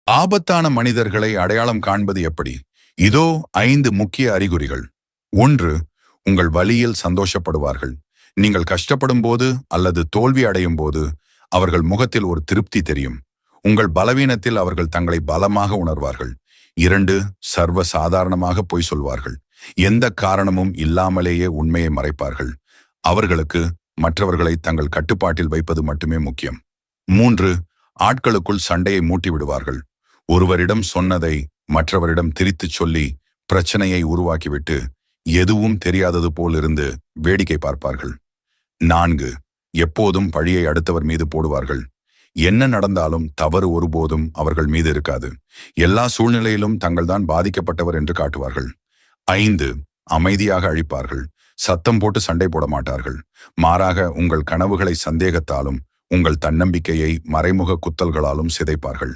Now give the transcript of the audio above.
ஆபத்தான மனிதர்களை அடையாளம் காண்பது எப்படி? இதோ 5 முக்கிய அறிகுறிகள். 1. உங்கள் வலியில் சந்தோஷப்படுவார்கள். நீங்கள் கஷ்டப்படும் போது அல்லது தோல்வி அடையும் போது அவர்கள் முகத்தில் ஒரு திருப்தி தெரியும். உங்கள் பலவீனத்தில் அவர்கள் தங்களை பலமாக உணர்வார்கள். 2. சர்வ சாதாரணமாக பொய் சொல்வார்கள். எந்த காரணமும் இல்லாமலேயே உண்மையை மறைப்பார்கள். அவர்களுக்கு மற்றவர்களை தங்கள் கட்டுப்பாட்டில் வைப்பது மட்டுமே முக்கியம். 3. ஆட்களுக்குள் சண்டையை மூட்டி விடுவார்கள். ஒருவரிடம் சொன்னதை மற்றவரிடம் திரித்துச் சொல்லி பிரச்சனையை உருவாக்கிவிட்டு எதுவும் தெரியாதது போல் இருந்து வேடிக்கை பார்ப்பார்கள். 4. எப்போதும் பழியை அடுத்தவர் மீது போடுவார்கள். என்ன நடந்தாலும் தவறு ஒருபோதும் அவர்கள் மீது இருக்காது. எல்லா சூழ்நிலையிலும் தங்கள்தான் பாதிக்கப்பட்டவர் என்று காட்டுவார்கள். 5. அமைதியாக அழிப்பார்கள். சத்தம் போட்டு சண்டை போட மாட்டார்கள். மாறாக உங்கள் கனவுகளை சந்தேகத்தாலும் உங்கள் தன்னம்பிக்கையை மறைமுக குத்தல்களாலும் சிதைப்பார்கள்.